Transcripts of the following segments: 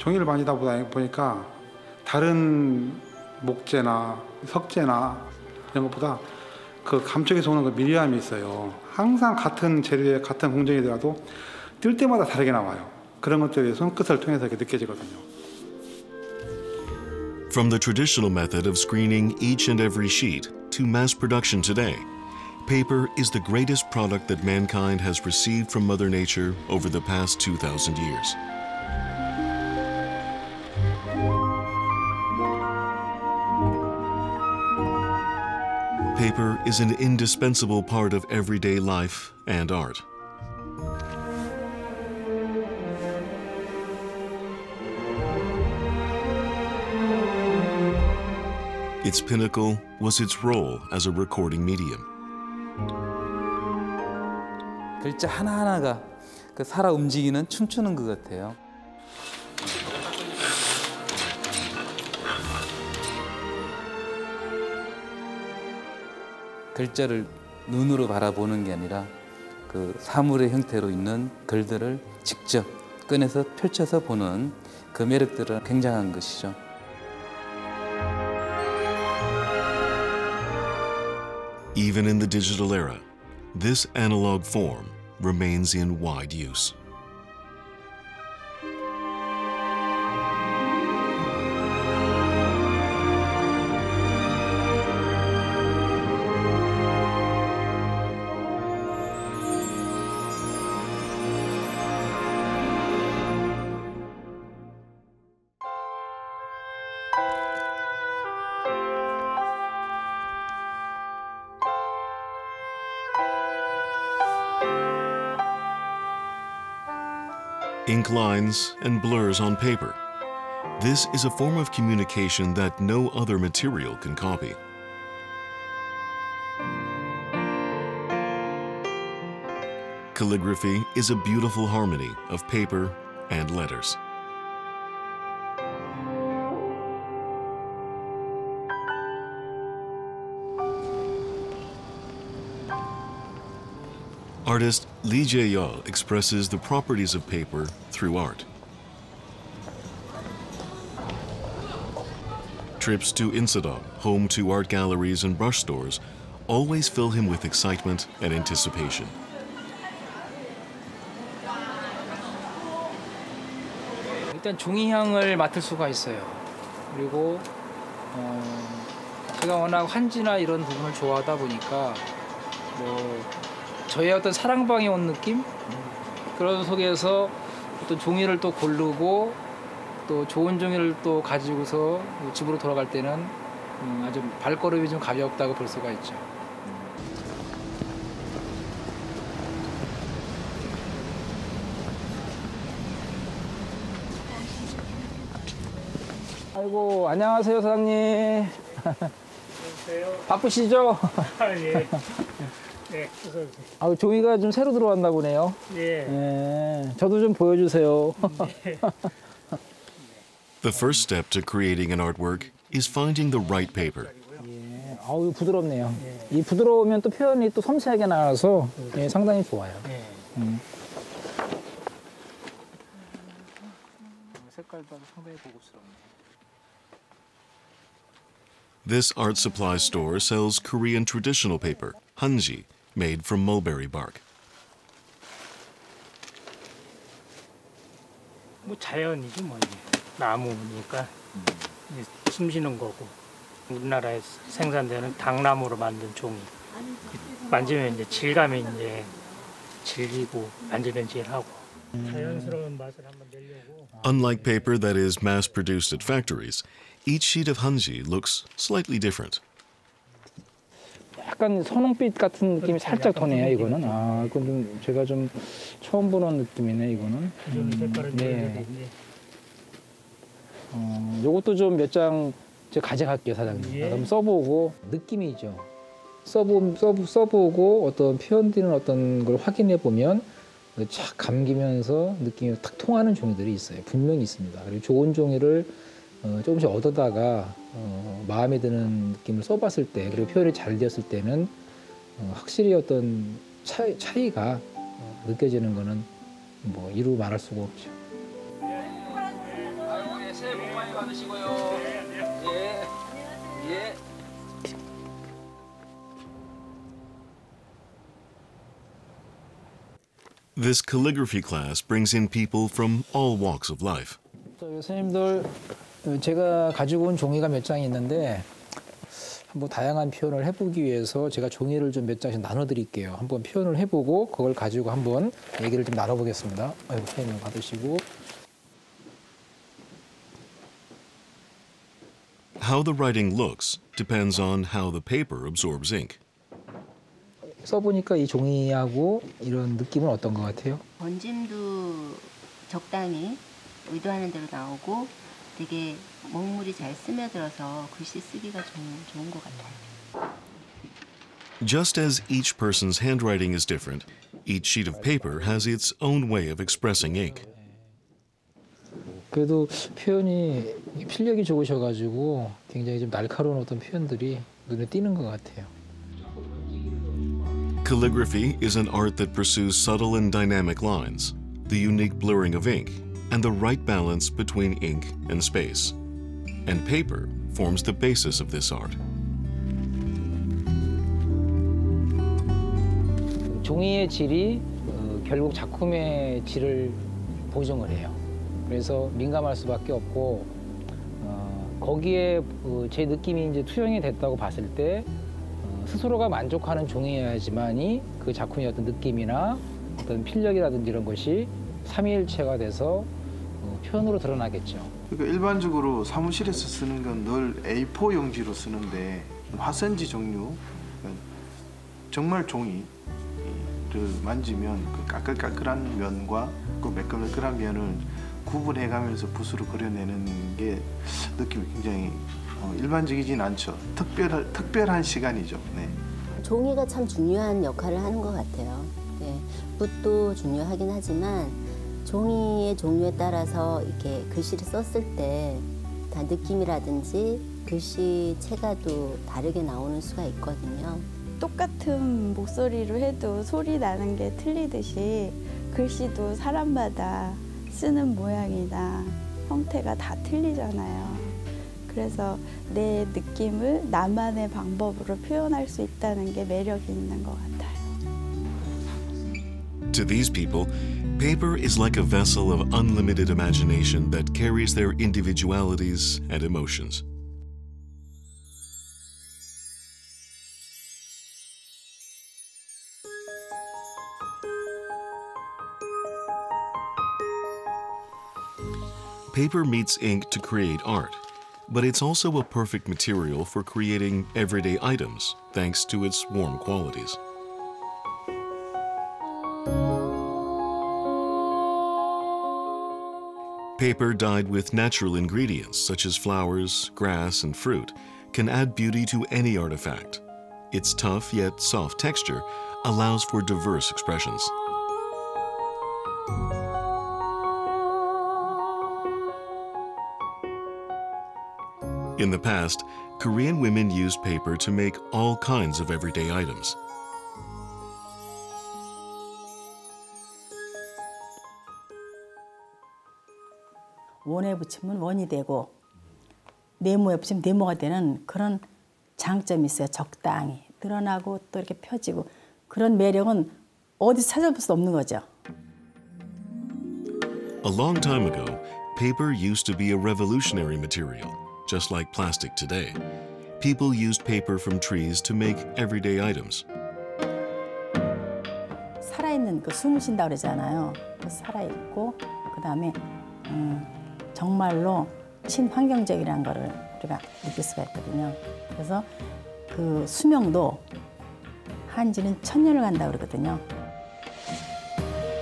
종이를 만지다 보니까 다른 목재나 석재나 이런 것보다 그 감촉에서 오는 그 미리함이 있어요. 항상 같은 재료에 같은 공정이더라도 뜰 때마다 다르게 나와요. 그런 것들이 손끝을 통해서 이렇게 느껴지거든요. From the traditional method of screening each and every sheet to mass production today, paper is the greatest product that mankind has received from Mother Nature over the past 2,000 years. Paper is an indispensable part of everyday life and art. Its pinnacle was its role as a recording medium. 글자 하나하나가 그 살아 움직이는 춤추는 것 같아요. 글자를 눈으로 바라보는 게 아니라 그 사물의 형태로 있는 글들을 직접 꺼내서 펼쳐서 보는 그 매력들은 굉장한 것이죠. Even in the digital era, this analog form remains in wide use. Ink lines and blurs on paper. This is a form of communication that no other material can copy. Calligraphy is a beautiful harmony of paper and letters. Artist Lee Jae-yeol expresses the properties of paper through art. Trips to Insadong, home to art galleries and brush stores, always fill him with excitement and anticipation. 일단 종이향을 맡을 수가 있어요. 그리고 제가 워낙 환지나 이런 부분을 좋아하다 보니까 저의 어떤 사랑방에 온 느낌? 그런 속에서 어떤 종이를 또 고르고 또 좋은 종이를 또 가지고서 집으로 돌아갈 때는 아주 발걸음이 좀 가볍다고 볼 수가 있죠. 아이고, 안녕하세요, 사장님. 안녕하세요. 바쁘시죠? 예. 네, 아, 종이가 좀 새로 들어왔나 보네요. 예. 예, 저도 좀 보여주세요. The first step to creating an artwork is finding the right paper. 예, 아우, 부드럽네요. 이 부드러우면 또 표현이 또 섬세하게 나와서 예, 상당히 좋아요. 색깔도 상당히 고급스럽네요. This art supply store sells Korean traditional paper, hanji, made from mulberry bark. 뭐 자연이지 뭐 이게 나무니까 숨쉬는 거고 우리나라에 생산되는 당나무로 만든 종이 만지면 이제 질감이 이제 질기고 만지면질하고 자연스러운 맛을 한번 내려고. Unlike paper that is mass-produced at factories, each sheet of hanji looks slightly different. 약간 선홍빛 같은 느낌이 살짝 도네요, 이거는. 아, 이건 좀 제가 좀 처음 보는 느낌이네, 이거는. 네. 요것도 좀 몇 장 제가 가져갈게요, 사장님. 예. 그럼 써보고 느낌이죠. 써보고 어떤 표현되는 어떤 걸 확인해 보면 착 감기면서 느낌이 탁 통하는 종이들이 있어요. 분명히 있습니다. 그리고 좋은 종이를 조금씩 얻어다가 마음에 드는 느낌을 써봤을 때 그리고 표현이 잘 되었을 때는 확실히 어떤 차이가 느껴지는 거는 뭐 이루 말할 수가 없죠. 예. This calligraphy class brings in people from all walks of life. 선생님들, 제가 가지고 온 종이가 몇 장이 있는데 한번 다양한 표현을 해보기 위해서 제가 종이를 좀 몇 장씩 나눠드릴게요. 한번 표현을 해보고 그걸 가지고 한번 얘기를 좀 나눠보겠습니다. 아이고, 선생님 받으시고. How the writing looks depends on how the paper absorbs ink. 써보니까 이 종이하고 이런 느낌은 어떤 것 같아요? 번짐도 적당히 의도하는 대로 나오고 되게 먹물이 잘 스며들어서 글씨 쓰기가 좋은 것 같아요. Just as each person's handwriting is different, each sheet of paper has its own way of expressing ink. 그래도 표현이 필력이 좋으셔가지고 굉장히 좀 날카로운 어떤 표현들이 눈에 띄는 것 같아요. Calligraphy is an art that pursues subtle and dynamic lines, the unique blurring of ink, and the right balance between ink and space. And paper forms the basis of this art. 종이의 질이 결국 작품의 질을 보정을 해요. 그래서 민감할 수밖에 없고 거기에 제 느낌이 이제 투영이 됐다고 봤을 때 스스로가 만족하는 종이어야지만이 그 작품의 어떤 느낌이나 어떤 필력이라든지 이런 것이 삼위일체가 돼서 표현으로 드러나겠죠. 그러니까 일반적으로 사무실에서 쓰는 건 늘 A4 용지로 쓰는데 화선지 종류, 정말 종이를 만지면 그 까끌까끌한 면과 그 매끌매끌한 면을 구분해가면서 붓으로 그려내는 게 느낌이 굉장히 일반적이진 않죠. 특별한 시간이죠. 네. 종이가 참 중요한 역할을 하는 것 같아요. 네, 붓도 중요하긴 하지만 종이의 종류에 따라서 이렇게 글씨를 썼을 때 다 느낌이라든지 글씨 체가도 다르게 나오는 수가 있거든요. 똑같은 목소리로 해도 소리 나는 게 틀리듯이 글씨도 사람마다 쓰는 모양이나 형태가 다 틀리잖아요. 그래서 내 느낌을 나만의 방법으로 표현할 수 있다는 게 매력이 있는 것 같아요. To these people, paper is like a vessel of unlimited imagination that carries their individualities and emotions. Paper meets ink to create art, but it's also a perfect material for creating everyday items thanks to its warm qualities. Paper dyed with natural ingredients such as flowers, grass, and fruit can add beauty to any artifact. Its tough yet soft texture allows for diverse expressions. In the past, Korean women used paper to make all kinds of everyday items. 원에 붙이면 원이 되고 네모에 붙이면 네모가 되는 그런 장점이 있어요. 적당히 드러나고 또 이렇게 펴지고 그런 매력은 어디서 찾아볼 수 없는 거죠. A long time ago, paper used to be a revolutionary material, just like plastic today. People used paper from trees to make everyday items. 살아있는 그 숨을 쉰다고 그러잖아요. 그 살아있고 그다음에 정말로 친환경적이라는 거를 우리가 느낄 수가 있거든요. 그래서 그 수명도 한지는 1000년을 간다고 그러거든요.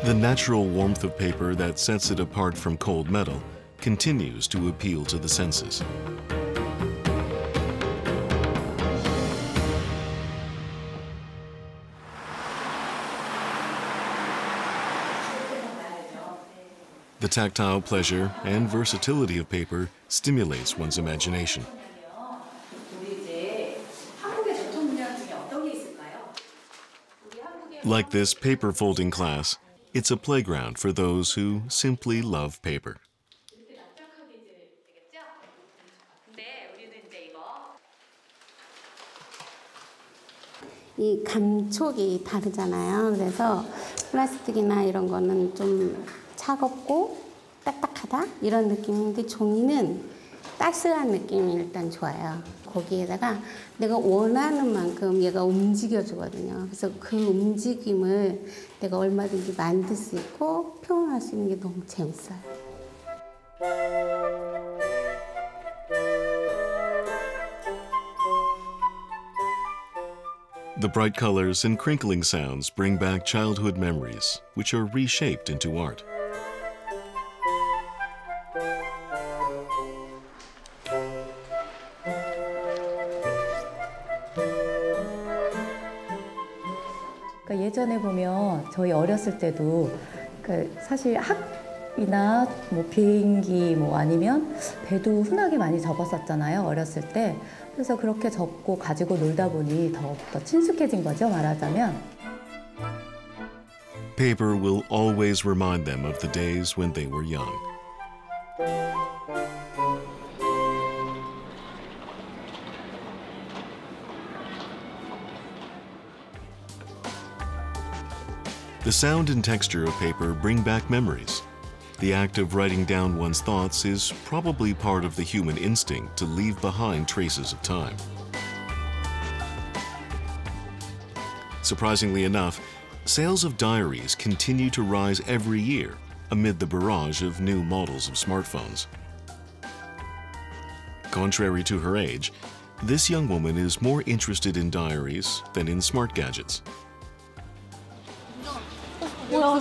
The natural warmth of paper that sets it apart from cold metal continues to appeal to the senses. The tactile pleasure and versatility of paper stimulates one's imagination. Like this paper folding class, it's a playground for those who simply love paper. 이 감촉이 다르잖아요. 그래서 플라스틱이나 이런 거는 좀 차갑고 딱딱하다 이런 느낌인데 종이는 따스한 느낌이 일단 좋아요. 거기에다가 내가 원하는 만큼 얘가 움직여주거든요. 그래서 그 움직임을 내가 얼마든지 만들 수 있고 표현할 수 있는 게 너무 재밌어요. The bright colors and crinkling sounds bring back childhood memories, which are reshaped into art. 그러니까 예전에 보면 저희 어렸을 때도 사실 학이나 뭐 비행기 뭐 아니면 배도 흔하게 많이 접었었잖아요. 어렸을 때. 그래서 그렇게 접고 가지고 놀다 보니 더욱더 친숙해진 거죠, 말하자면. Paper will always remind them of the days when they were young. The sound and texture of paper bring back memories. The act of writing down one's thoughts is probably part of the human instinct to leave behind traces of time. Surprisingly enough, sales of diaries continue to rise every year amid the barrage of new models of smartphones. Contrary to her age, this young woman is more interested in diaries than in smart gadgets. 뭐야?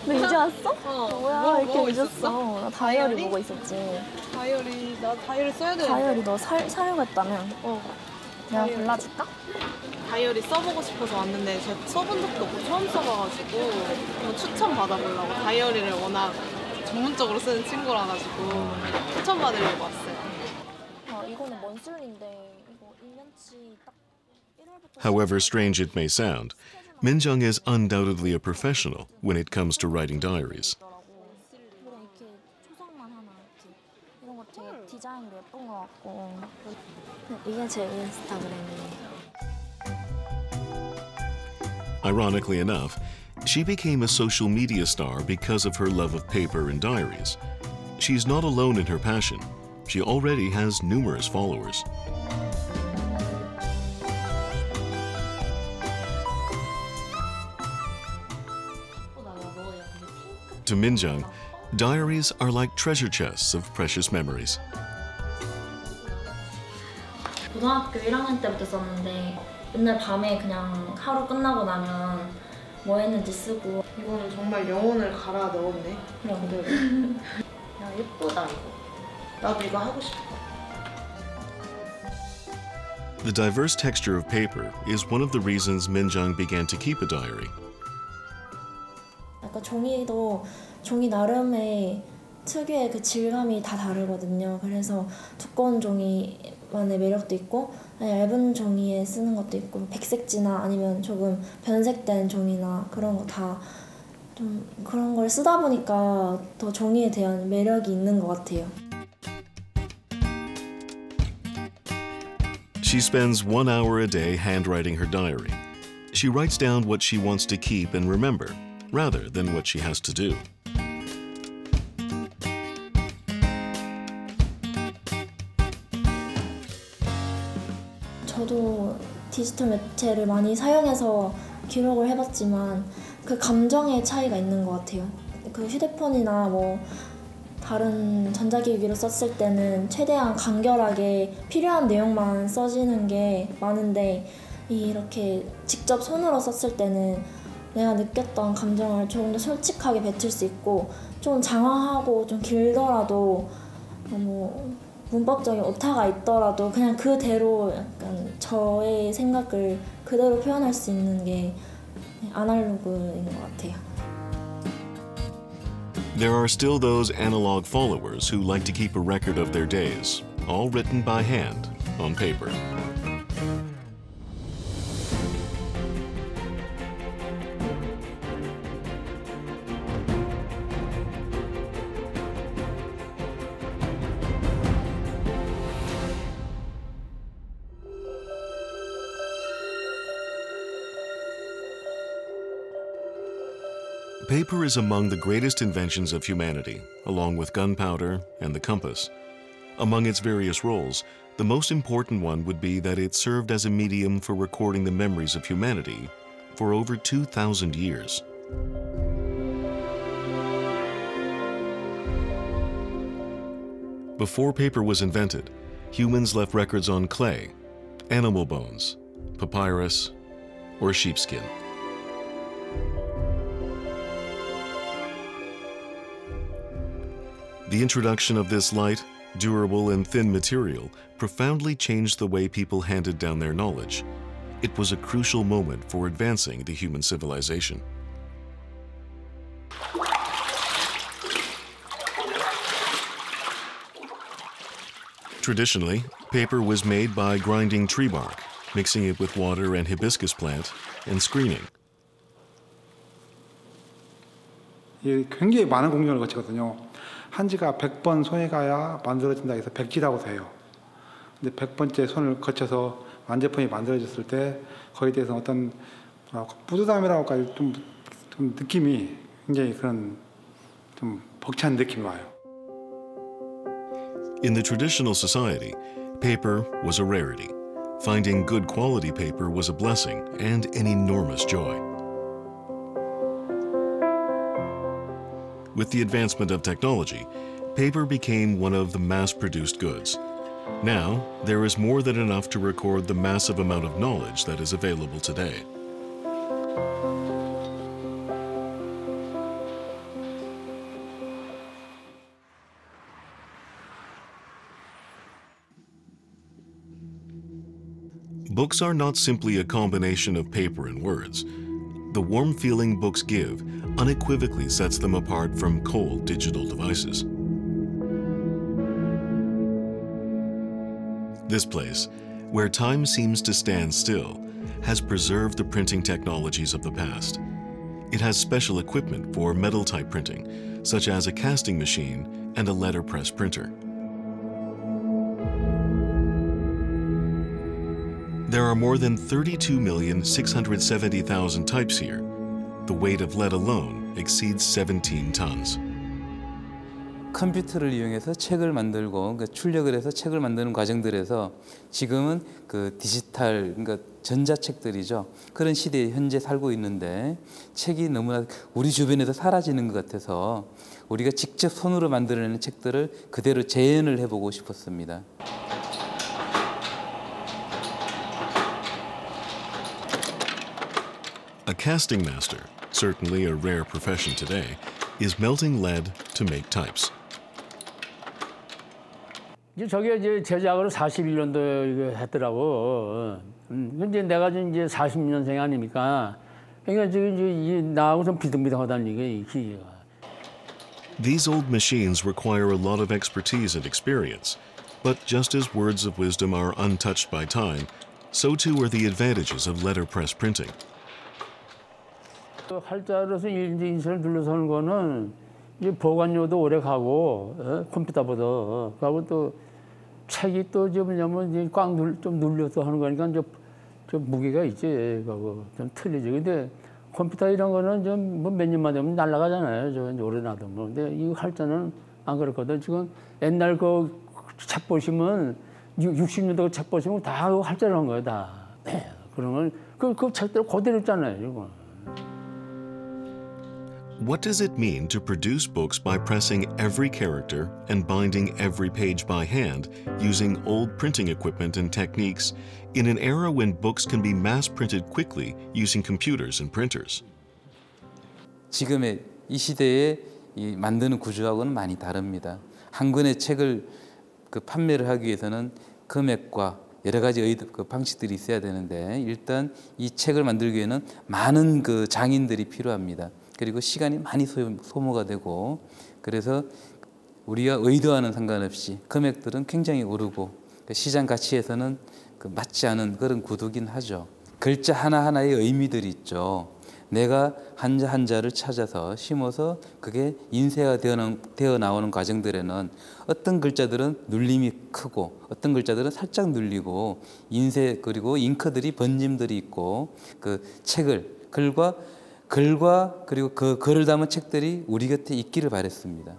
너 이제 왔어? 뭐야? 이렇게 늦었어? 나 다이어리 보고 있었지. 다이어리, 나 다이어리 써야 되는데. 다이어리 너 사려고 했다며? 내가 다이어리. 골라줄까? 다이어리 써보고 싶어서 왔는데 제가 써본 적도 없고 처음 써봐가지고 뭐 추천 받아보려고. 다이어리를 워낙 전문적으로 쓰는 친구라 가지고 추천 받으려고 왔어요. 이거는 먼술인데 이거 1년치 딱 1월부터. However strange it may sound, Minjung is undoubtedly a professional when it comes to writing diaries. 이렇게 초상만 하나 이렇게 이런 거 되게 디자인도 예쁜 것 같고 이게 제 인스타그램이에요. Ironically enough, she became a social media star because of her love of paper and diaries. She's not alone in her passion. She already has numerous followers. To Minjung, diaries are like treasure chests of precious memories. 고등학교 1학년 때부터 썼는데 맨날 밤에 그냥 하루 끝나고 나면 뭐 했는지 쓰고. 이거는 정말 영혼을 갈아 넣었네. 그럼. 야, 예쁘다 이거. 나도 이거 하고 싶어. The diverse texture of paper is one of the reasons Minjung began to keep a diary. 약간 종이 나름의 특유의 그 질감이 다 다르거든요. 그래서 두꺼운 종이만의 매력도 있고 얇은 종이에 쓰는 것도 있고 백색지나 아니면 조금 변색된 종이나 그런 거 다 좀 그런 걸 쓰다 보니까 더 종이에 대한 매력이 있는 것 같아요. She spends 1 hour a day handwriting her diary. She writes down what she wants to keep and remember, rather than what she has to do. 저도 디지털 매체를 많이 사용해서 기록을 해봤지만 그 감정의 차이가 있는 것 같아요. 그 휴대폰이나 뭐 다른 전자기기로 썼을 때는 최대한 간결하게 필요한 내용만 써지는 게 많은데 이렇게 직접 손으로 썼을 때는 내가 느꼈던 감정을 조금 더 솔직하게 뱉을 수 있고 좀 장황하고 좀 길더라도 뭐 문법적인 오타가 있더라도 그냥 그대로 약간 저의 생각을 그대로 표현할 수 있는 게 아날로그인 것 같아요. There are still those analog followers who like to keep a record of their days, all written by hand on paper. Paper is among the greatest inventions of humanity, along with gunpowder and the compass. Among its various roles, the most important one would be that it served as a medium for recording the memories of humanity for over 2,000 years. Before paper was invented, humans left records on clay, animal bones, papyrus, or sheepskin. The introduction of this light, durable, and thin material profoundly changed the way people handed down their knowledge. It was a crucial moment for advancing the human civilization. Traditionally, paper was made by grinding tree bark, mixing it with water and hibiscus plant, and screening. 굉장히 많은 공정을 거치거든요. 한지가 100번 손에 가야 만들어진다 해서 백지라고 해요. 근데 100번째 손을 거쳐서 완제품이 만들어졌을 때 거기에 대해서 어떤 뿌듯함이라고까지 좀 느낌이 굉장히 그런 좀 벅찬 느낌이 와요. In the traditional society, paper was a rarity. Finding good quality paper was a blessing and an enormous joy. With the advancement of technology, paper became one of the mass-produced goods. Now, there is more than enough to record the massive amount of knowledge that is available today. Books are not simply a combination of paper and words. The warm feeling books give unequivocally sets them apart from cold digital devices. This place, where time seems to stand still, has preserved the printing technologies of the past. It has special equipment for metal type printing, such as a casting machine and a letterpress printer. There are more than 32,670,000 types here. The weight of lead alone exceeds 17 tons. 컴퓨터를 이용해서 책을 만들고 그러니까 출력을 해서 책을 만드는 과정들에서 지금은 그 디지털 그러니까 전자책들이죠. 그런 시대에 현재 살고 있는데 책이 너무나 우리 주변에서 사라지는 것 같아서 우리가 직접 손으로 만들어내는 책들을 그대로 재현을 해보고 싶었습니다. A casting master, certainly a rare profession today, is melting lead to make types. 저게 이제 제작으로 41년도 이거 했더라고. 근데 내가 이제 40년생 아닙니까? 그러니까 지금 이제 나하고 좀 비등비등하다는 얘기. These old machines require a lot of expertise and experience, but just as words of wisdom are untouched by time, so too are the advantages of letterpress printing. 활자로서 이제 인쇄를 눌러서 하는 거는 이제 보관료도 오래 가고 컴퓨터보다 가고 또 책이 또 뭐냐면 이제 꽉 좀 눌려서 하는 거니까 이제 좀 무게가 있지 그거 좀 틀리지. 근데 컴퓨터 이런 거는 좀 뭐 몇 년만 되면 날아가잖아요. 저 오래 놔두면. 근데 이 활자는 안 그렇거든. 지금 옛날 그 책 보시면 60년대 책 보시면 다 활자를 한 거예요 다. 그러면 그 책들 그대로 있잖아요 이거. What does it mean to produce books by pressing every character and binding every page by hand using old printing equipment and techniques in an era when books can be mass-printed quickly using computers and printers? 지금의 이 시대에 이 만드는 구조하고는 많이 다릅니다. 한 권의 책을 그 판매를 하기 위해서는 금액과 여러 가지 그 방식들이 있어야 되는데 일단 이 책을 만들기 위해는 많은 그 장인들이 필요합니다. 그리고 시간이 많이 소모가 되고 그래서 우리가 의도와는 상관없이 금액들은 굉장히 오르고 시장 가치에서는 그 맞지 않은 그런 구도긴 하죠. 글자 하나하나의 의미들이 있죠. 내가 한자 한자를 찾아서 심어서 그게 인쇄가 되어 나오는 과정들에는 어떤 글자들은 눌림이 크고 어떤 글자들은 살짝 눌리고 인쇄 그리고 잉크들이 번짐들이 있고 그 책을 글과 글과 그리고 그 글을 담은 책들이 우리 곁에 있기를 바랬습니다.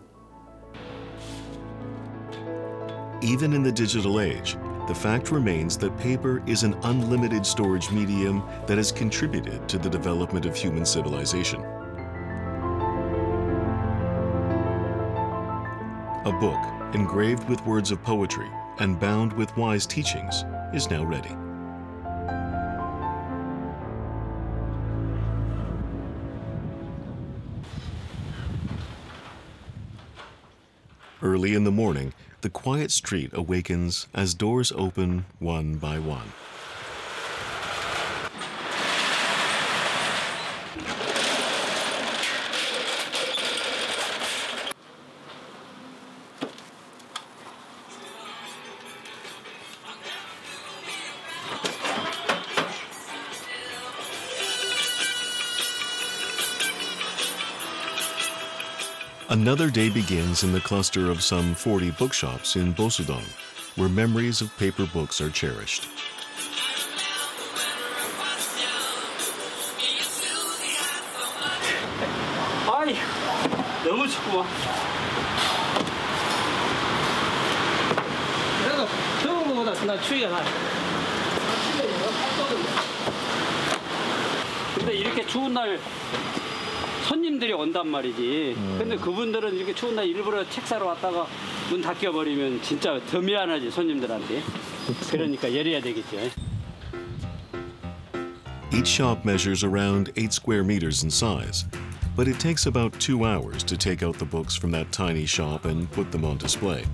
Even in the digital age, the fact remains that paper is an unlimited storage medium that has contributed to the development of human civilization. A book engraved with words of poetry and bound with wise teachings is now ready. Early in the morning, the quiet street awakens as doors open one by one. Another day begins in the cluster of some 40 bookshops in Bosudong, where memories of paper books are cherished. 아이, 너무 춥구만. 그래도 더운 것보다 나 추위가 나요. 근데 이렇게 추운 날 손님들이 온단 말이지. 근데 그분들은 이렇게 추운 날 일부러 책 사러 왔다가 문 닫혀버리면 진짜 더 미안하지, 손님들한테. 그러니까 열어야 되겠죠. Each shop measures around 8 square meters in size, but it takes about 2 hours to take out the books from that tiny shop and put them on display.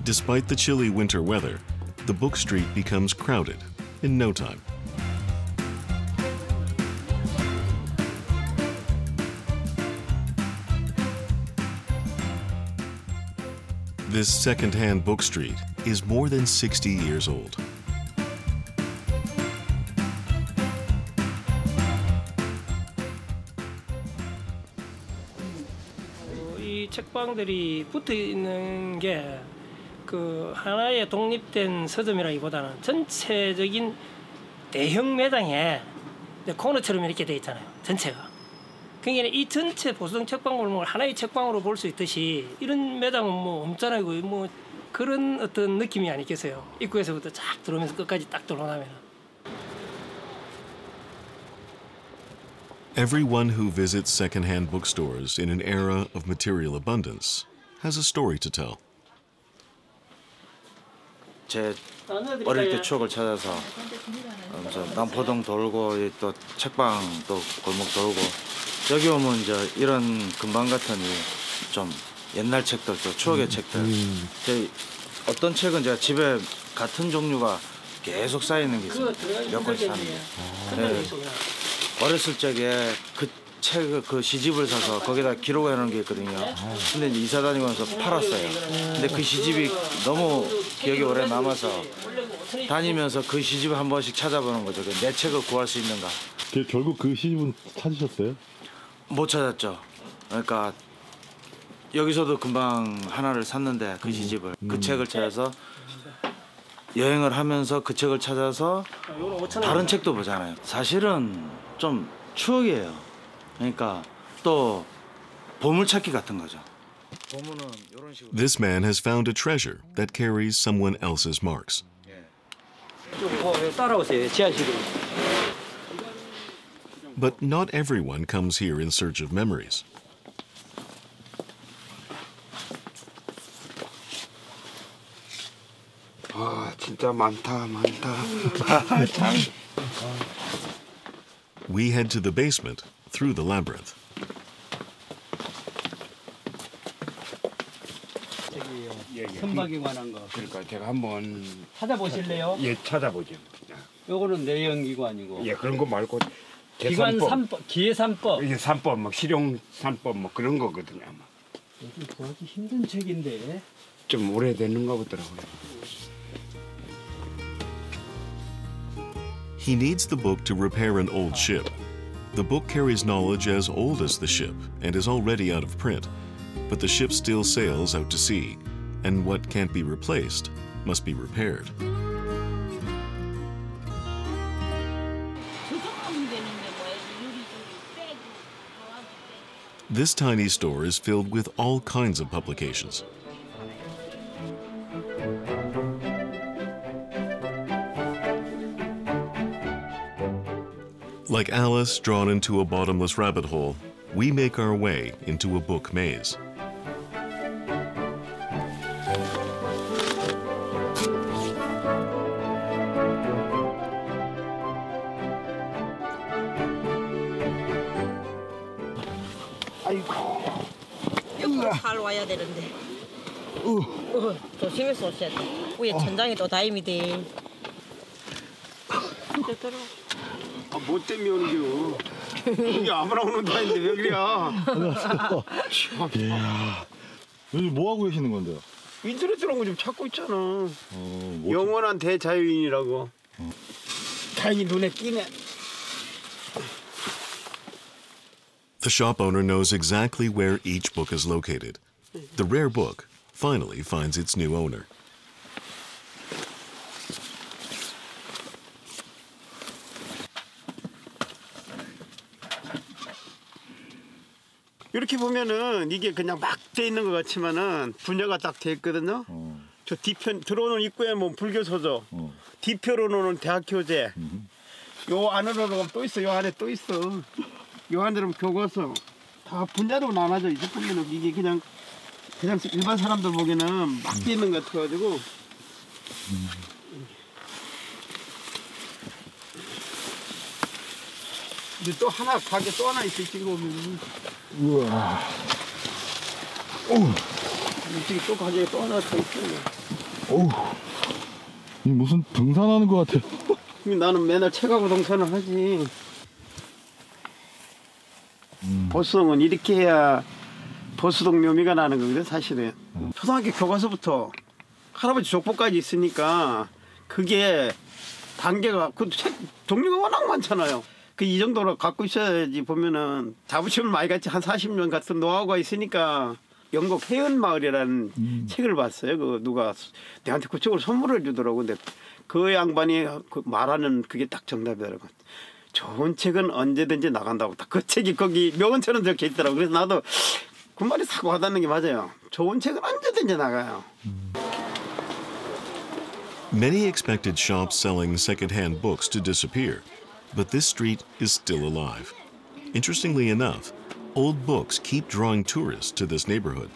Despite the chilly winter weather, the book street becomes crowded in no time. This second-hand book street is more than 60 years old. 이 책방들이 붙어 있는 게 그 하나의 독립된 서점이라기보다는 전체적인 대형 매장에 코너처럼 이렇게 돼 있잖아요. 전체가. 그러니까 이 전체 보수동 책방골목을 하나의 책방으로 볼 수 있듯이 이런 매장은 뭐 없잖아요. 뭐 그런 어떤 느낌이 아니겠어요. 입구에서부터 쫙 들어오면서 끝까지 딱 들어오면. Everyone who visits second-hand bookstores in an era of material abundance has a story to tell. 제 어릴 때 추억을 찾아서 남포동 돌고 또 책방 또 골목 돌고 여기 오면 이제 이런 금방 같은 좀 옛날 책들 또 추억의 책들 어떤 책은 제가 집에 같은 종류가 계속 쌓이는 게 있어요. 몇 권씩 사는데 어렸을 적에 그 책을 그 시집을 사서 거기다 기록해 놓은 게 있거든요. 근데 이제 이사 다니면서 팔았어요. 근데 그 시집이 너무 기억이 오래 남아서 다니면서 그 시집을 한 번씩 찾아보는 거죠. 내 책을 구할 수 있는가. 결국 그 시집은 찾으셨어요? 못 찾았죠. 그러니까 여기서도 금방 하나를 샀는데 그 시집을 그 책을 찾아서 여행을 하면서 그 책을 찾아서 다른 책도 보잖아요. 사실은 좀 추억이에요. 그러니까 또 보물찾기 같은 거죠. This man has found a treasure that carries someone else's marks. 따라오세요. 지하실로. But not everyone comes here in search of memories. 아, 진짜 많다. 참. We head to the basement through the labyrinth. 선박에 관한 거. 그러니까 제가 한번 찾아보실래요? 예, 찾아보죠. 요거는 내연기관이고. 예, 그런 거 말고 기관 3법, 기회 3법. 예, 3법, 뭐 실용 3법 뭐 그런 거거든요, 아마. 요즘 구하기 힘든 책인데. 좀 오래됐는가 보더라고요. He needs the book to repair an old ship. The book carries knowledge as old as the ship and is already out of print, but the ship still sails out to sea, and what can't be replaced must be repaired. This tiny store is filled with all kinds of publications. Like Alice drawn into a bottomless rabbit hole, we make our way into a book maze. 옆으로 잘 와야 되는데. 조심해서 오셔야 돼. 위에 천장이 또 다임이 돼. 뭐 때문에 오는 겨? 이게 아무나 오는 데 아닌데 왜 그래? 이야, 요즘 뭐 하고 계시는 건데요? 인터넷으로 좀 찾고 있잖아. 영원한 대자유인이라고. 다행히 눈에 띄네. The shop owner knows exactly where each book is located. The rare book finally finds its new owner. 이렇게 보면은 이게 그냥 막 돼 있는 것 같지만은 분야가 딱 돼 있거든요. 저 뒤편 들어오는 입구에 뭐 불교 서적, 뒤편으로는 대학 교재, 요 안으로는 또 있어. 요 안에 또 있어. 요 안에는 교과서. 다 분야로 나눠져 있어. 보면은 이게 그냥 일반 사람들 보기에는 막 돼 있는 것 같아가지고. 근데 또 하나 가게 또 하나 있어 지금 보면. 우와. 이쪽에 또 가게에 또 하나 더 있어. 어우. 이 무슨 등산하는 것 같아. 나는 맨날 책하고 등산을 하지. 보수동은 이렇게 해야 보수동 묘미가 나는 거거든 사실은. 초등학교 교과서부터 할아버지 족보까지 있으니까 그게 단계가 그 책 종류가 워낙 많잖아요. 그 이 정도로 갖고 있어야지. 보면은 자부심을 많이 갖지. 한 40년 같은 노하우가 있으니까. 영국 해운마을이라는 책을 봤어요. 그 누가 내한테 그 책을 선물을 주더라고. 근데 그 양반이 말하는 그게 딱 정답이더라고. 좋은 책은 언제든지 나간다고. 딱 그 책이 거기 명언처럼 적혀 있더라고. 그래서 나도 그 말이 싹 와닿는 게 맞아요. 좋은 책은 언제든지 나가요. Many expected shops selling second-hand books to disappear, but this street is still alive. Interestingly enough, old books keep drawing tourists to this neighborhood.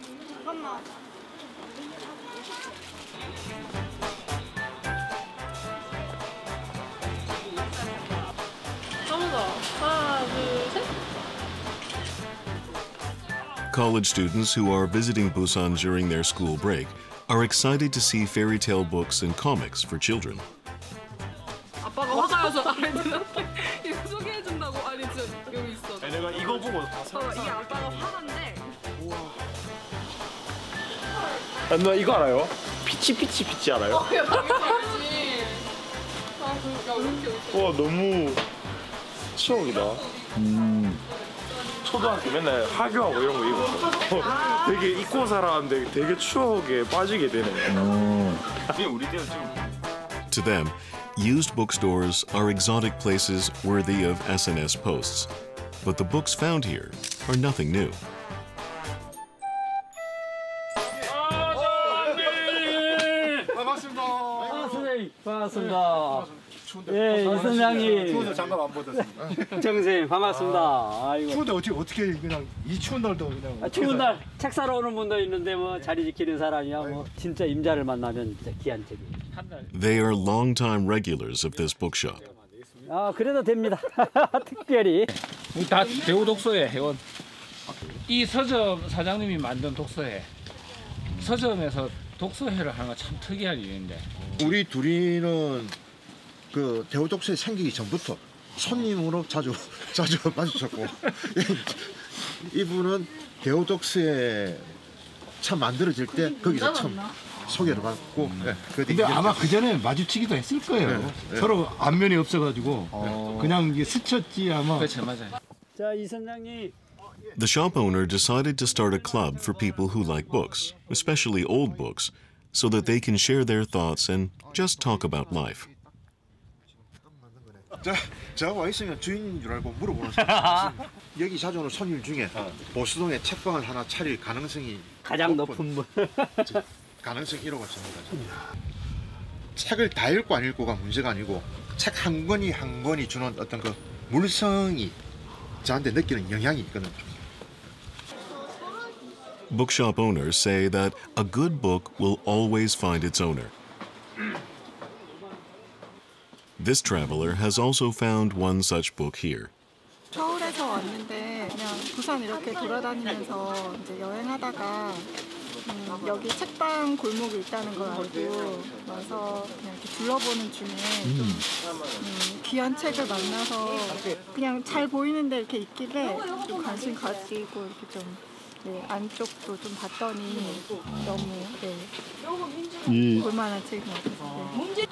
College students who are visiting Busan during their school break are excited to see fairy tale books and comics for children. 아빠가 화장해서 아이들한테 이거 소개해준다고. 아니 진짜 여기 있어. 아니, 내가 이거 보고 다 이게 아빠가 화난데. 나 이거 알아요? 피치 알아요? 야 당연하지. 야 이렇게. 와 너무 추억이다. 초등학교 맨날 하교하고 이런 거 입었어. 되게 입고 살았는데 되게 추억에 빠지게 되네. 우리 때는 좀. To them, used bookstores are exotic places worthy of SNS posts. But the books found here are nothing new. 반갑습니다. 선생님, 반갑습니다. 예, 이 선생님. 추워서 장갑 안 벗었습니다. 정선생님, 반갑습니다. 아이고. 추운데 어떻게 그냥 이 추운 날도 그냥. 추운 날 책 사러 오는 분도 있는데 뭐 자리 지키는 사람이야 뭐 진짜 임자를 만나면 진짜 귀한 책이. They are longtime regulars of this bookshop. 아 그래도 됩니다. 특별히. 다 대우 독서회 회원. 이 서점 사장님이 만든 독서회. 서점에서 독서회를 하는 건 참 특이한 일인데. 우리 둘이는 그 대우독서회 생기기 전부터 손님으로 자주 마주쳤고 이분은 대우독서회 처음 만들어질 때 거기서 처음 소개를 받고. 근데 아마 그 전에 마주치기도 했을 거예요. 서로 안면이 없어가지고 그냥 이게 스쳤지 아마. 그렇죠, 맞아요. 자, 이 선장님. The shop owner decided to start a club for people who like books, especially old books, so that they can share their thoughts and just talk about life. 제가 와 있으면 주인인 줄 알고 물어보는 사람. 여기 자주 오는 손님 중에 보수동에 책방을 하나 차릴 가능성이 가장 높은 분. 가능성이 1호가 줍니다. 책을 다 읽고 안 읽고가 문제가 아니고 책 한 권이 한 권이 주는 어떤 그 물성이 저한테 느끼는 영향이 있거든요. Bookshop owners say that a good book will always find its owner. This traveler has also found one such book here. 서울에서 왔는데 그냥 부산 이렇게 돌아다니면서 이제 여행하다가 여기 책방 골목이 있다는 걸 알고 와서 그냥 이렇게 둘러보는 중에 좀 귀한 책을 만나서 그냥 잘 보이는데 이렇게 있길래 좀 관심 가지고 이렇게 좀 안쪽도 좀 봤더니 너무 볼만한 책인 것 같아요.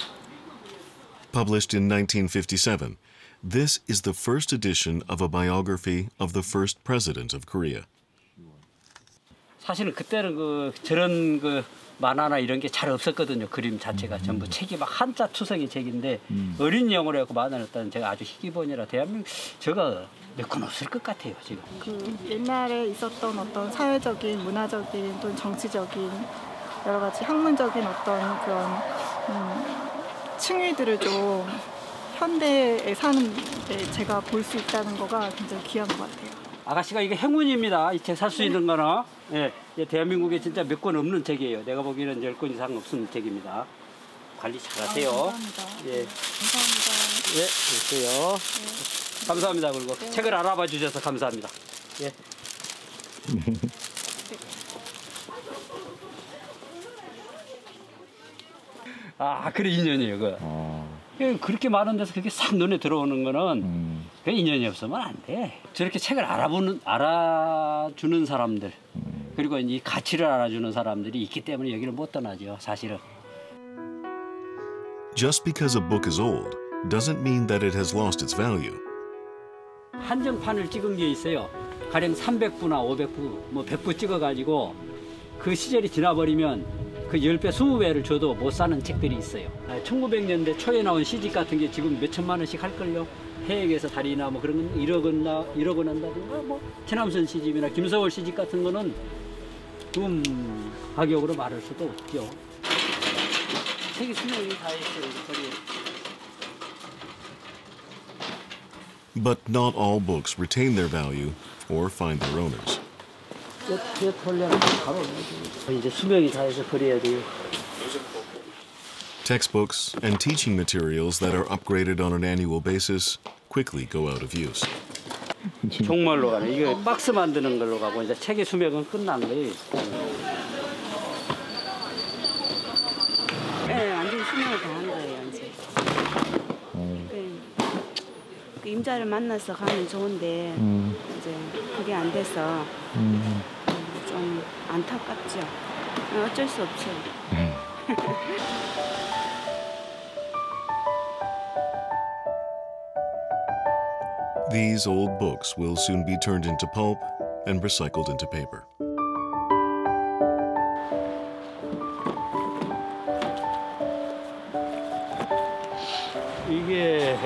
Published in 1957, this is the first edition of a biography of the first president of Korea. 사실은 그때는 저런 만화나 이런 게 잘 없었거든요. 그림 자체가 전부 책이 막 한자 투성이 책인데 어린 영어로 해서 만들었다는 제가 아주 희귀본이라 대한민국 제가 몇 권 없을 것 같아요 지금. 그 옛날에 있었던 어떤 사회적인, 문화적인 또는 정치적인 여러 가지 학문적인 어떤 그런 층위들을 좀 현대에 사는데 제가 볼 수 있다는 거가 굉장히 귀한 것 같아요. 아가씨가 이게 행운입니다. 이 책 살 수 있는 거는. 예, 대한민국에 진짜 몇 권 없는 책이에요. 내가 보기에는 10권 이상 없는 책입니다. 관리 잘하세요. 감사합니다. 예. 감사합니다. 예, 있어요. 네. 감사합니다. 그리고 네. 책을 알아봐 주셔서 감사합니다. 예. 아, 그래 인연이에요, 그거. 그렇게 많은 데서 그렇게 싹 눈에 들어오는 거는 그 인연이 없으면 안 돼. 저렇게 책을 알아주는 사람들, 그리고 이 가치를 알아주는 사람들이 있기 때문에 여기를 못 떠나죠, 사실은. Just because a book is old doesn't mean that it has lost its value. 한정판을 찍은 게 있어요. 가령 300부나 500부, 뭐 100부 찍어가지고 그 시절이 지나버리면 그 10배, 20배를 줘도 못 사는 책들이 있어요. 1900년대 초에 나온 시집 같은 게 지금 몇 천만 원씩 할걸요. 해외에서 다리나 뭐 그런 건 1억 원 한다든가, 뭐 최남선 시집이나 김서월 시집 같은 거는 가격으로 말할 수도 없죠. 책이 수명이 다 있어요, 거리에. But not all books retain their value or find their owners. 이제 수명이 다 해서 버려야 돼요. Textbooks and teaching materials that are upgraded on an annual basis quickly go out of use. 종말로 가네. 이거 박스 만드는 걸로 가고 이제 책의 수명은 끝난 거예요. 네, 완전 수명을 다한 거예요, 이제. 그 임자를 만나서 가면 좋은데 이제 그게 안 돼서 좀 안타깝죠. 어쩔 수 없죠. These old books will soon be turned into pulp and recycled into paper. 이게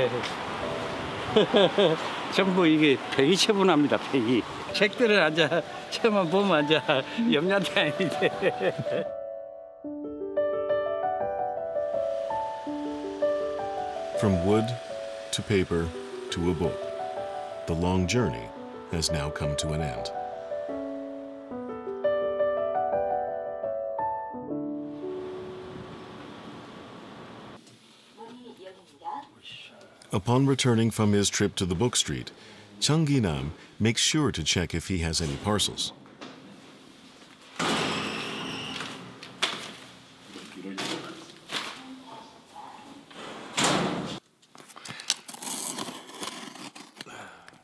전부 이게 폐기 처분합니다. 폐기. 책들을 앉아 책만 보면 앉아 염려대 아닌데. From wood to paper to a book, the long journey has now come to an end. Upon returning from his trip to the book street, Chung Gi-nam makes sure to check if he has any parcels.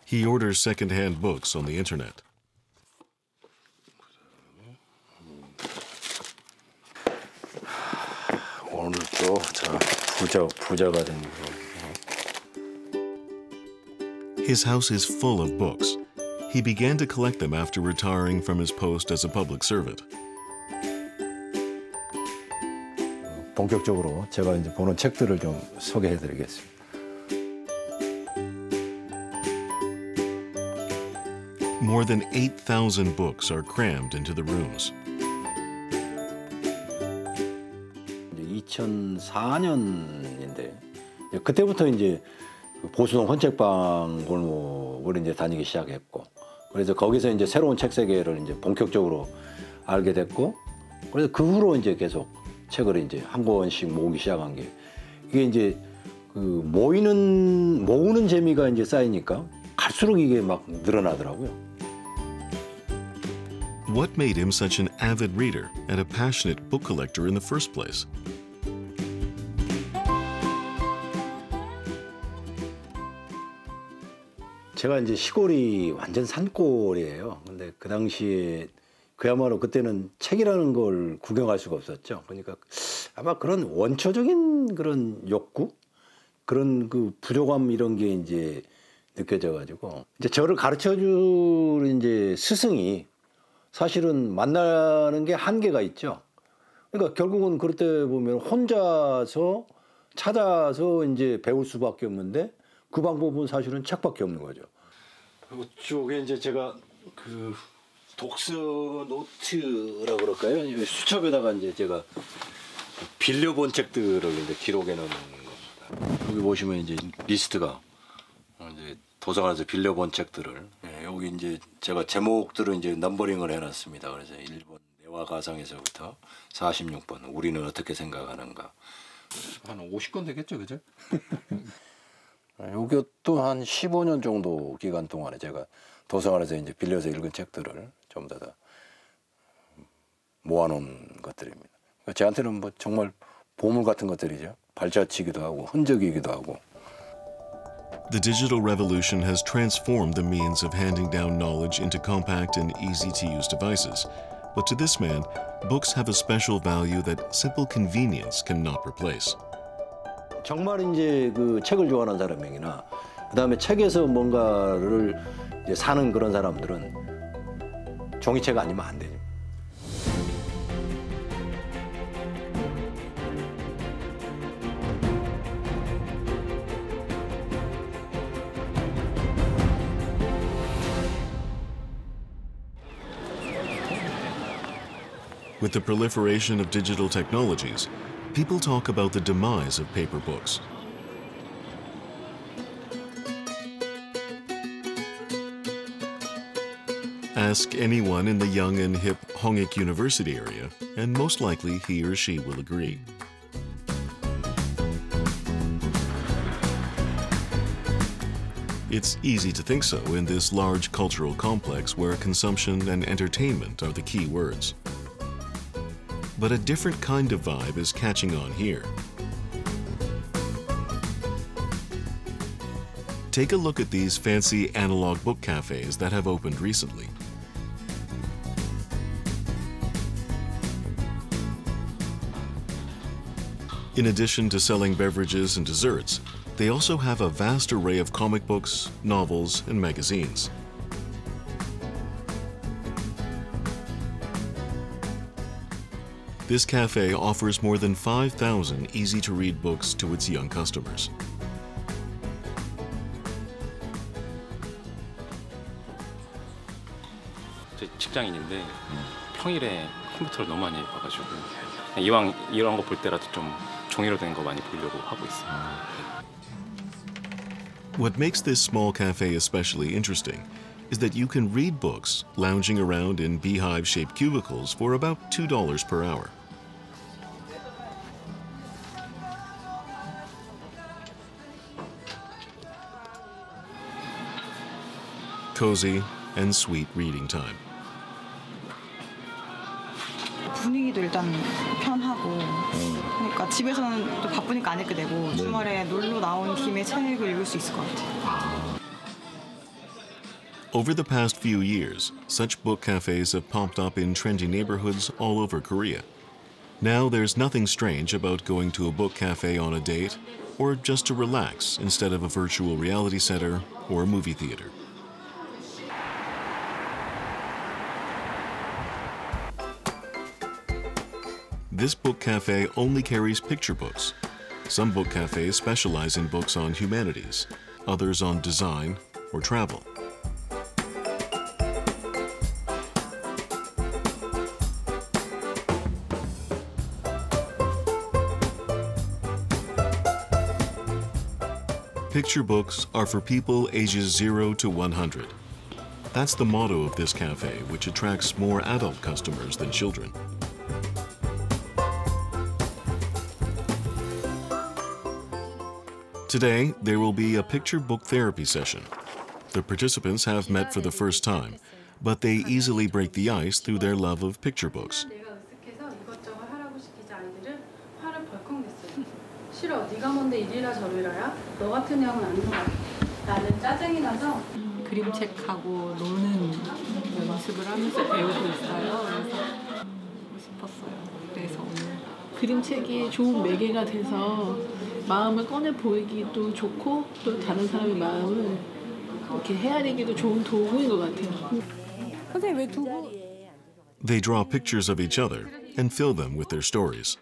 He orders second-hand books on the internet. 오늘 또 저 부자가 된 거. His house is full of books. He began to collect them after retiring from his post as a public servant. 본격적으로 제가 이제 보는 책들을 좀 소개해드리겠습니다. More than 8,000 books are crammed into the rooms. 2004년인데 그때부터 이제 보수동 헌책방 골목을 이제 다니기 시작했고, 그래서 거기서 이제 새로운 책 세계를 이제 본격적으로 알게 됐고, 그래서 그 후로 이제 계속 책을 이제 한 권씩 모으기 시작한 게, 이게 이제 그 모으는 재미가 이제 쌓이니까 갈수록 이게 막 늘어나더라고요. What made him such an avid reader and a passionate book collector in the first place? 제가 이제 시골이 완전 산골이에요. 근데 그 당시에 그야말로 그때는 책이라는 걸 구경할 수가 없었죠. 그러니까 아마 그런 원초적인 그런 욕구, 그런 그 부족함 이런 게 이제 느껴져가지고, 이제 저를 가르쳐줄 이제 스승이 사실은 만나는 게 한계가 있죠. 그러니까 결국은 그럴 때 보면 혼자서 찾아서 이제 배울 수밖에 없는데, 그 방법은 사실은 책밖에 없는 거죠. 이쪽에 이제 제가 그 독서 노트라고 그럴까요? 수첩에다가 이제 제가 빌려본 책들을 이제 기록해 놓는 겁니다. 여기 보시면 이제 리스트가 이제 도서관에서 빌려본 책들을, 여기 이제 제가 제목들을 이제 넘버링을 해놨습니다. 그래서 1번 내와 가상에서부터 46번 우리는 어떻게 생각하는가, 한 50권 되겠죠, 그죠? 이것도 한 15년 정도 기간 동안에 제가 도서관에서 이제 빌려서 읽은 책들을 전부 다 모아놓은 것들입니다. 그러니까 저한테는 뭐 정말 보물 같은 것들이죠. 발자취기도 하고 흔적이기도 하고. The digital revolution has transformed the means of handing down knowledge into compact and easy-to-use devices. But to this man, books have a special value that simple convenience cannot replace. 정말 이제 그 책을 좋아하는 사람이나 그다음에 책에서 뭔가를 이제 사는 그런 사람들은 종이책 아니면 안 되죠. With the proliferation of digital technologies, people talk about the demise of paper books. Ask anyone in the young and hip Hongik University area, and most likely he or she will agree. It's easy to think so in this large cultural complex where consumption and entertainment are the key words. But a different kind of vibe is catching on here. Take a look at these fancy analog book cafes that have opened recently. In addition to selling beverages and desserts, they also have a vast array of comic books, novels, and magazines. This cafe offers more than 5,000 easy-to-read books to its young customers. 저 직장인인데 평일에 컴퓨터를 너무 많이 봐가지고 이왕 이런 거 볼 때라도 좀 종이로 된 거 많이 보려고 하고 있어요. What makes this small cafe especially interesting is that you can read books lounging around in beehive-shaped cubicles for about $2 per hour. Cozy and sweet reading time. 분위기도 일단 편하고, 그러니까 집에서는 또 바쁘니까 안 읽게 되고 주말에 놀러 나온 김에 책을 읽을 수 있을 것 같아요. Over the past few years, such book cafes have popped up in trendy neighborhoods all over Korea. Now there's nothing strange about going to a book cafe on a date or just to relax instead of a virtual reality center or a movie theater. This book cafe only carries picture books. Some book cafes specialize in books on humanities, others on design or travel. Picture books are for people ages 0 to 100. That's the motto of this cafe, which attracts more adult customers than children. Today, there will be a picture book therapy session. The participants have met for the first time, but they easily break the ice through their love of picture books. 싫어. 네가 뭔데 이리라 저리라야? 너 같은 형은 안 좋아. 나는 짜증이 나서 그림책하고 노는 연습을 하면서 배우고 있어요. 그래서 하고 싶었어요. 그래서 오늘 그림책이 좋은 매개가 돼서 마음을 꺼내 보이기도 좋고 또 다른 사람의 마음을 이렇게 헤아리기도 좋은 도구인 것 같아요. 선생님 왜 두고? They draw pictures of each other and fill them with their stories.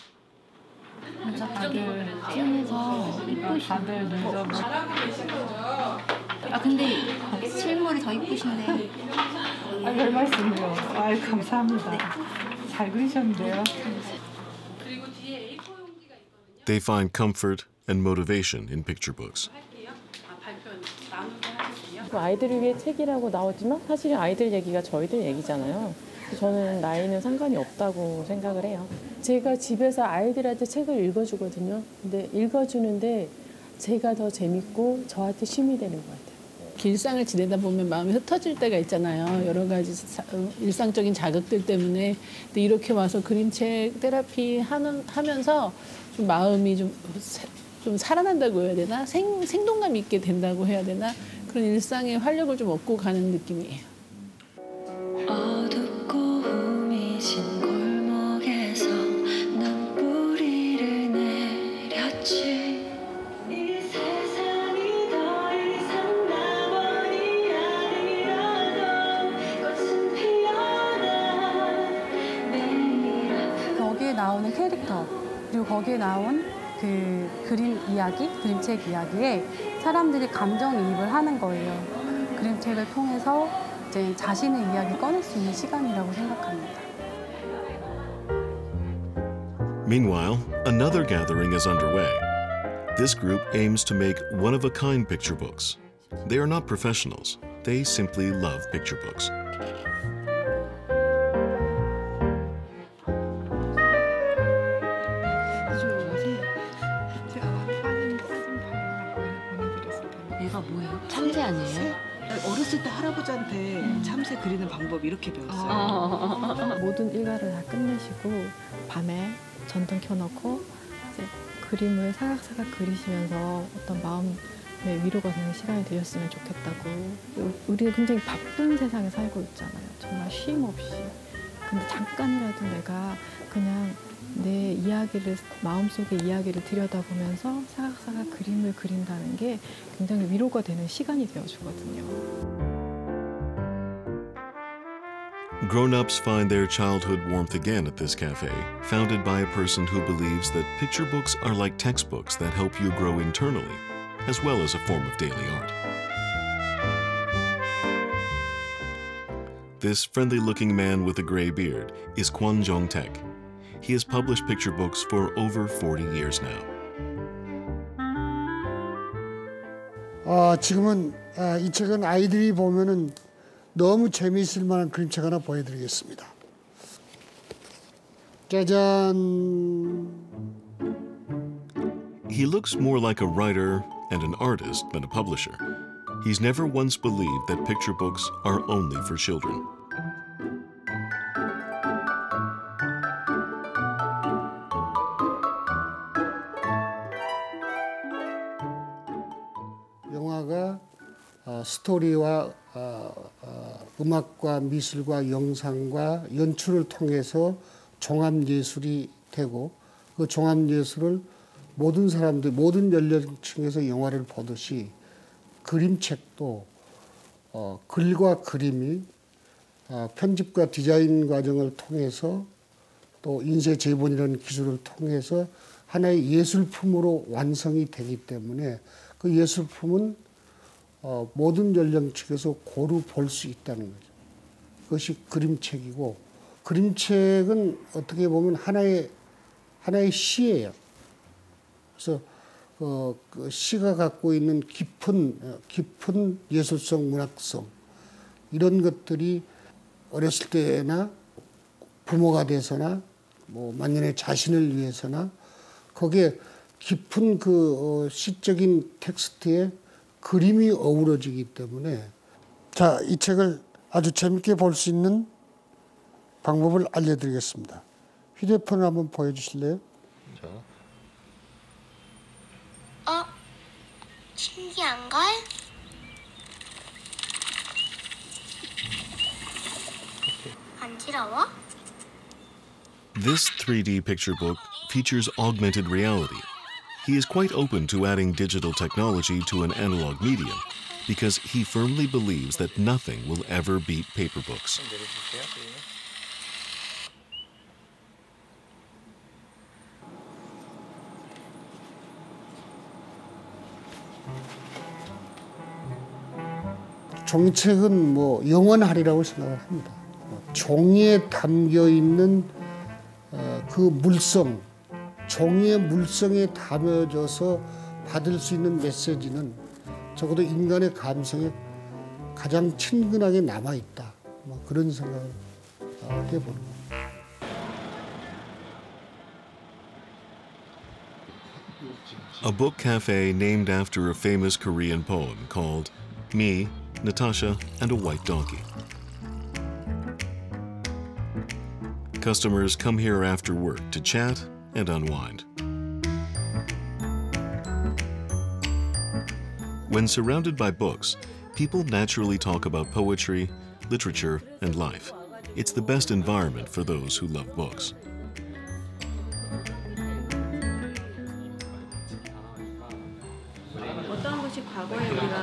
진짜 다들 팀에서 이쁘시고 다들 눈썹 잘하고 계신 거죠? 아 근데 실물이 더 이쁘신데. 아, 별 말씀이요. 아유 감사합니다. 잘 그리셨는데요. 그리고 뒤에 A4 용지가 있거든요. They find comfort and motivation in picture books. 아이들을 위해 책이라고 나오지만 사실은 아이들 얘기가 저희들 얘기잖아요. 저는 나이는 상관이 없다고 생각을 해요. 제가 집에서 아이들한테 책을 읽어주거든요. 근데 읽어주는데 제가 더 재밌고 저한테 쉼이 되는 것 같아요. 길상을 지내다 보면 마음이 흩어질 때가 있잖아요. 여러 가지 일상적인 자극들 때문에. 근데 이렇게 와서 그림책 테라피 하면서 좀 마음이 좀 살아난다고 해야 되나? 생동감 있게 된다고 해야 되나? 그런 일상의 활력을 좀 얻고 가는 느낌이에요. 어둡고 후미진 골목에서 눈뿌리를 내렸지. 이 세상이 더 이상 나만이 아니라도 꽃은 피어나 매일 아픈 거기에 나오는 캐릭터 그리고 거기에 나온 그 그림 이야기, 그림책 이야기에 사람들이 감정이입을 하는 거예요. 그림책을 통해서 이제 자신의 이야기 꺼낼 수 있는 시간이라고 생각합니다. Meanwhile, another gathering is underway. This group aims to make one-of-a-kind picture books. They are not professionals. They simply love picture books. 얘가 뭐예요? 참새 아니에요? 어렸을 때 할아버지한테 참새 그리는 방법 이렇게 배웠어요. 모든 일과를 다 끝내시고 밤에 전등 켜놓고 이제 그림을 사각사각 그리시면서 어떤 마음의 위로가 되는 시간이 되셨으면 좋겠다고. 우리 굉장히 바쁜 세상에 살고 있잖아요. 정말 쉼 없이. 근데 잠깐이라도 내가 그냥 내 이야기를, 마음속의 이야기를 들여다보면서 사각사각 그림을 그린다는 게 굉장히 위로가 되는 시간이 되어주거든요. Grown-ups find their childhood warmth again at this cafe, founded by a person who believes that picture books are like textbooks that help you grow internally, as well as a form of daily art. This friendly-looking man with a gray beard is Kwon Jong-taek. He has published picture books for over 40 years now. 지금은 이 책은 아이들이 보면은 너무 재미있을 만한 그림책 하나 보여드리겠습니다. 짜잔. He looks more like a writer and an artist than a publisher. He's never once believed that picture books are only for children. 영화가 스토리와 음악과 미술과 영상과 연출을 통해서 종합예술이 되고 그 종합예술을 모든 사람들, 모든 연령층에서 영화를 보듯이 그림책도 글과 그림이 편집과 디자인 과정을 통해서 또 인쇄 재본이라는 기술을 통해서 하나의 예술품으로 완성이 되기 때문에 그 예술품은 모든 연령층에서 고루 볼 수 있다는 거죠. 그것이 그림책이고, 그림책은 어떻게 보면 하나의 시예요. 그래서 그 시가 갖고 있는 깊은 예술성, 문학성 이런 것들이 어렸을 때나 부모가 돼서나 뭐 만년의 자신을 위해서나 거기에 깊은 그 시적인 텍스트에 그림이 어우러지기 때문에 자, 이 책을 아주 재밌게 볼 수 있는 방법을 알려드리겠습니다. 휴대폰을 한번 보여주실래요? 신기한걸? 간지러워? This 3D picture book features augmented reality. He is quite open to adding digital technology to an analog medium because he firmly believes that nothing will ever beat paper books. 종이책은 뭐 영원하리라고 생각을 합니다. 종이에 담겨 있는 그 물성, 종이의 물성에 담여져서 받을 수 있는 메시지는 적어도 인간의 감성에 가장 친근하게 남아있다. 뭐 그런 생각을 해보는 겁니다. A book cafe named after a famous Korean poem called Me, Natasha, and a White Donkey. Customers come here after work to chat and unwind. When surrounded by books, people naturally talk about poetry, literature, and life. It's the best environment for those who love books. 어떠한 것이 과거에 우리가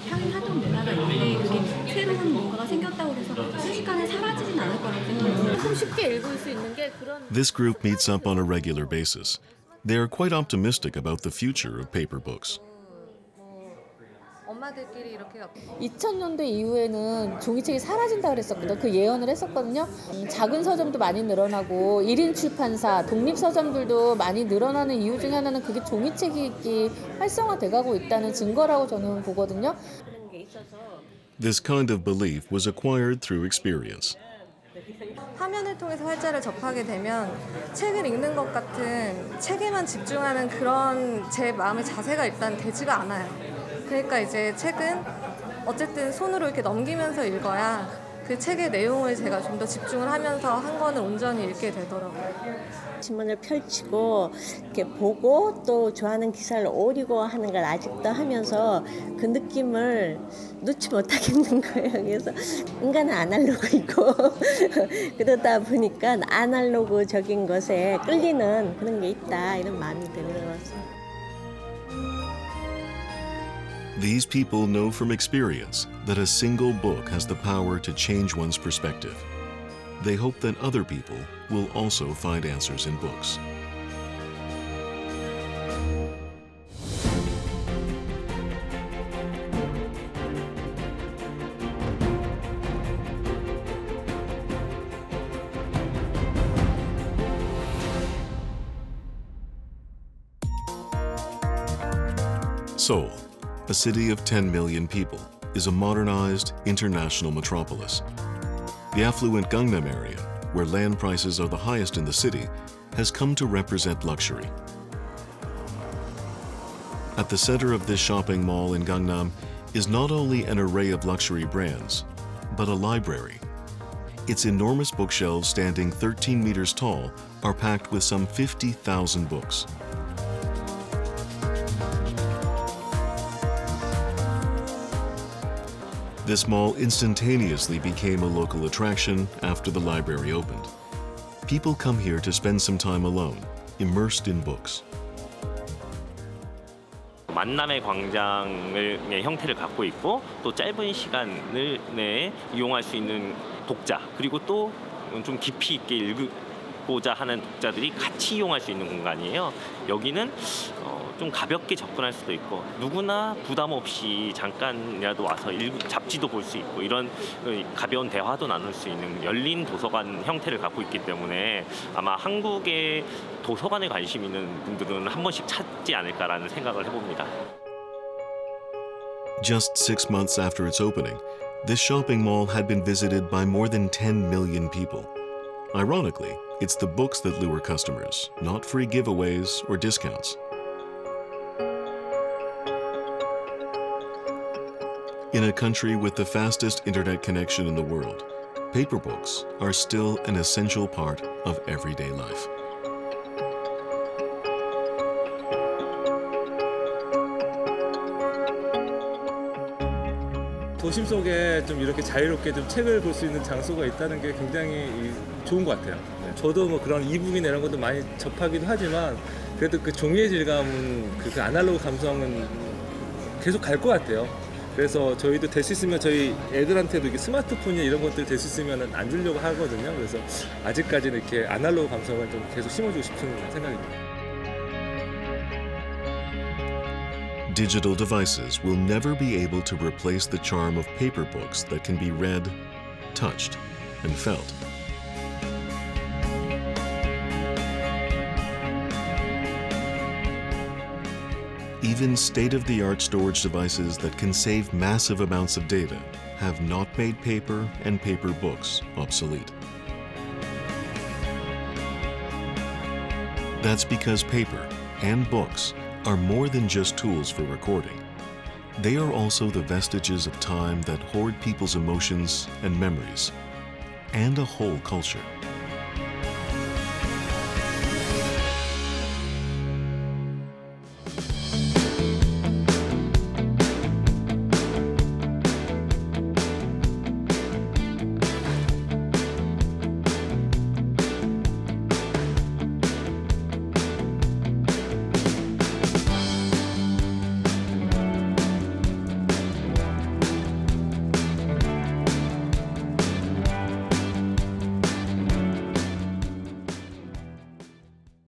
향하던 문화가 있는데 그게 새로운 뭔가가 생겼다고 해서 순식간에 사라지진 않을 거라고 생각해요. 좀 쉽게 읽을 수 있는 게 그런. This group meets up on a regular basis. They are quite optimistic about the future of paper books. 엄마들끼리 이렇게 2000년대 이후에는 종이책이 사라진다 그랬었거든요. 그 예언을 했었거든요. 작은 서점도 많이 늘어나고 1인 출판사, 독립 서점들도 많이 늘어나는 이유 중에 하나는 그게 종이책이 활성화돼가고 있다는 증거라고 저는 보거든요. This kind of belief was acquired through experience. 화면을 통해서 활자를 접하게 되면 책을 읽는 것 같은 책에만 집중하는 그런 제 마음의 자세가 일단 되지가 않아요. 그러니까 이제 책은 어쨌든 손으로 이렇게 넘기면서 읽어야 그 책의 내용을 제가 좀 더 집중을 하면서 한 권을 온전히 읽게 되더라고요. 신문을 펼치고 이렇게 보고 또 좋아하는 기사를 오리고 하는 걸 아직도 하면서 그 느낌을 놓지 못하겠는 거예요. 그래서 인간은 아날로그이고 그러다 보니까 아날로그적인 것에 끌리는 그런 게 있다 이런 마음이 들어서. These people know from experience that a single book has the power to change one's perspective. They hope that other people will also find answers in books. Seoul, a city of 10 million people, is a modernized international metropolis. The affluent Gangnam area, where land prices are the highest in the city, has come to represent luxury. At the center of this shopping mall in Gangnam is not only an array of luxury brands, but a library. Its enormous bookshelves standing 13 meters tall are packed with some 50,000 books. This mall instantaneously became a local attraction after the library opened. People come here to spend some time alone, immersed in books. 만남의 광장의 형태를 갖고 있고 또 짧은 시간을 내에 이용할 수 있는 독자 그리고 또 좀 깊이 있게 읽고자 하는 독자들이 같이 이용할 수 있는 공간이에요. 여기는 좀 가볍게 접근할 수도 있고 누구나 부담 없이 잠깐이라도 와서 잡지도 볼 수 있고 이런 가벼운 대화도 나눌 수 있는 열린 도서관 형태를 갖고 있기 때문에 아마 한국의 도서관에 관심 있는 분들은 한 번씩 찾지 않을까라는 생각을 해봅니다. Just 6 months after its opening, this shopping mall had been visited by more than 10 million people. Ironically, it's the books that lure customers, not free giveaways or discounts. In a country with the fastest internet connection in the world, paper books are still an essential part of everyday life. 도심 속에 좀 이렇게 자유롭게 좀 책을 볼 수 있는 장소가 있다는 게 굉장히 좋은 것 같아요. 저도 뭐 그런 이북이나 이런 것도 많이 접하기도 하지만 그래도 그 종이의 질감은 그 아날로그 감성은 계속 갈 것 같아요. 그래서 저희도 될 수 있으면 저희 애들한테도 이게 스마트폰이나 이런 것들 될 수 있으면 안 주려고 하거든요. 그래서 아직까지는 이렇게 아날로그 감성을 좀 계속 심어주고 싶은 생각입니다. Digital devices will never be able to replace the charm of paper books that can be read, touched, and felt. Even state-of-the-art storage devices that can save massive amounts of data have not made paper and paper books obsolete. That's because paper and books are more than just tools for recording. They are also the vestiges of time that hoard people's emotions and memories, and a whole culture.